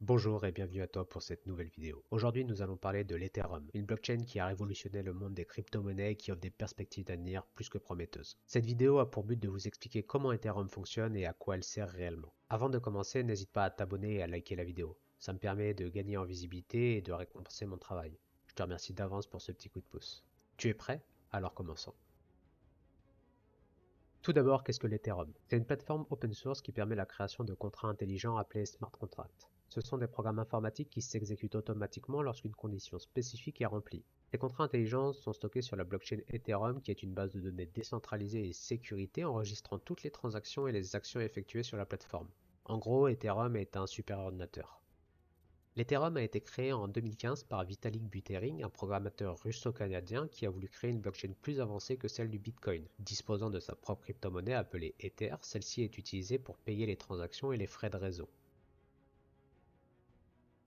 Bonjour et bienvenue à toi pour cette nouvelle vidéo. Aujourd'hui, nous allons parler de l'Ethereum, une blockchain qui a révolutionné le monde des crypto-monnaies et qui offre des perspectives d'avenir plus que prometteuses. Cette vidéo a pour but de vous expliquer comment Ethereum fonctionne et à quoi elle sert réellement. Avant de commencer, n'hésite pas à t'abonner et à liker la vidéo. Ça me permet de gagner en visibilité et de récompenser mon travail. Je te remercie d'avance pour ce petit coup de pouce. Tu es prêt? Alors commençons. Tout d'abord, qu'est-ce que l'Ethereum? C'est une plateforme open source qui permet la création de contrats intelligents appelés smart contracts. Ce sont des programmes informatiques qui s'exécutent automatiquement lorsqu'une condition spécifique est remplie. Les contrats intelligents sont stockés sur la blockchain Ethereum qui est une base de données décentralisée et sécurisée enregistrant toutes les transactions et les actions effectuées sur la plateforme. En gros, Ethereum est un superordinateur. L'Ethereum a été créé en 2015 par Vitalik Buterin, un programmateur russo-canadien qui a voulu créer une blockchain plus avancée que celle du Bitcoin. Disposant de sa propre crypto-monnaie appelée Ether, celle-ci est utilisée pour payer les transactions et les frais de réseau.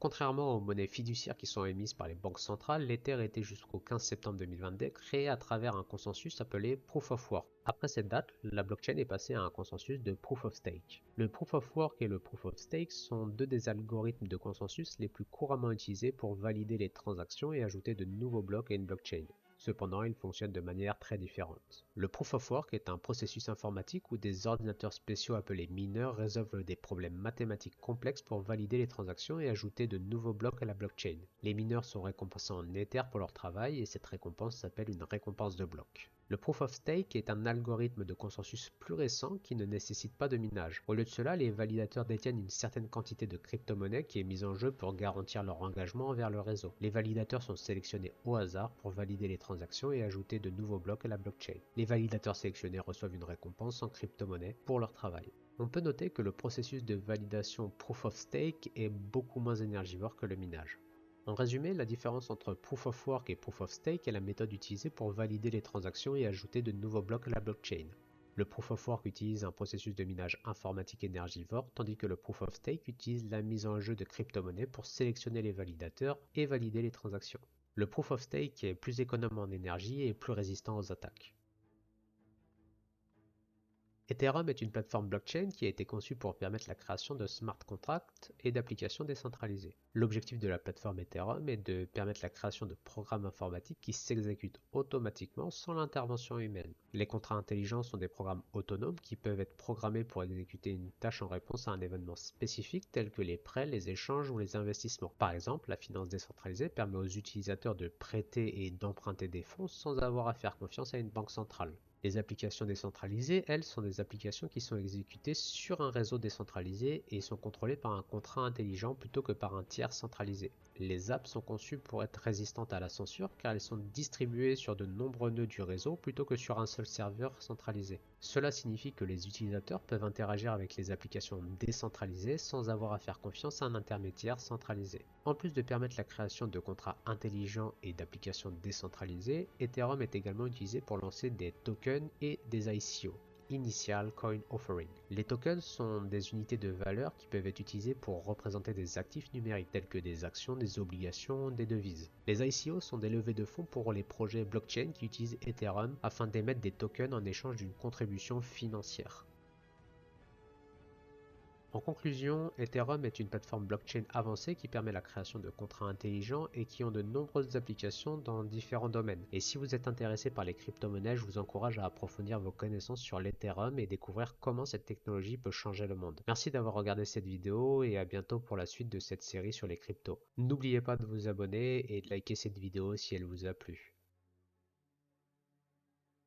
Contrairement aux monnaies fiduciaires qui sont émises par les banques centrales, l'Ether était jusqu'au 15 septembre 2022 créé à travers un consensus appelé Proof of Work. Après cette date, la blockchain est passée à un consensus de Proof of Stake. Le Proof of Work et le Proof of Stake sont deux des algorithmes de consensus les plus couramment utilisés pour valider les transactions et ajouter de nouveaux blocs à une blockchain. Cependant, ils fonctionnent de manière très différente. Le Proof of Work est un processus informatique où des ordinateurs spéciaux appelés mineurs résolvent des problèmes mathématiques complexes pour valider les transactions et ajouter de nouveaux blocs à la blockchain. Les mineurs sont récompensés en Ether pour leur travail et cette récompense s'appelle une récompense de blocs. Le Proof of Stake est un algorithme de consensus plus récent qui ne nécessite pas de minage. Au lieu de cela, les validateurs détiennent une certaine quantité de crypto-monnaie qui est mise en jeu pour garantir leur engagement envers le réseau. Les validateurs sont sélectionnés au hasard pour valider les transactions et ajouter de nouveaux blocs à la blockchain. Les validateurs sélectionnés reçoivent une récompense en crypto-monnaie pour leur travail. On peut noter que le processus de validation Proof of Stake est beaucoup moins énergivore que le minage. En résumé, la différence entre Proof of Work et Proof of Stake est la méthode utilisée pour valider les transactions et ajouter de nouveaux blocs à la blockchain. Le Proof of Work utilise un processus de minage informatique énergivore, tandis que le Proof of Stake utilise la mise en jeu de crypto-monnaies pour sélectionner les validateurs et valider les transactions. Le Proof of Stake est plus économe en énergie et plus résistant aux attaques. Ethereum est une plateforme blockchain qui a été conçue pour permettre la création de smart contracts et d'applications décentralisées. L'objectif de la plateforme Ethereum est de permettre la création de programmes informatiques qui s'exécutent automatiquement sans l'intervention humaine. Les contrats intelligents sont des programmes autonomes qui peuvent être programmés pour exécuter une tâche en réponse à un événement spécifique tel que les prêts, les échanges ou les investissements. Par exemple, la finance décentralisée permet aux utilisateurs de prêter et d'emprunter des fonds sans avoir à faire confiance à une banque centrale. Les applications décentralisées, elles, sont des applications qui sont exécutées sur un réseau décentralisé et sont contrôlées par un contrat intelligent plutôt que par un tiers centralisé. Les apps sont conçues pour être résistantes à la censure car elles sont distribuées sur de nombreux nœuds du réseau plutôt que sur un seul serveur centralisé. Cela signifie que les utilisateurs peuvent interagir avec les applications décentralisées sans avoir à faire confiance à un intermédiaire centralisé. En plus de permettre la création de contrats intelligents et d'applications décentralisées, Ethereum est également utilisé pour lancer des tokens et des ICO. Initial Coin Offering. Les tokens sont des unités de valeur qui peuvent être utilisées pour représenter des actifs numériques tels que des actions, des obligations, des devises. Les ICO sont des levées de fonds pour les projets blockchain qui utilisent Ethereum afin d'émettre des tokens en échange d'une contribution financière. En conclusion, Ethereum est une plateforme blockchain avancée qui permet la création de contrats intelligents et qui ont de nombreuses applications dans différents domaines. Et si vous êtes intéressé par les crypto-monnaies, je vous encourage à approfondir vos connaissances sur l'Ethereum et découvrir comment cette technologie peut changer le monde. Merci d'avoir regardé cette vidéo et à bientôt pour la suite de cette série sur les cryptos. N'oubliez pas de vous abonner et de liker cette vidéo si elle vous a plu.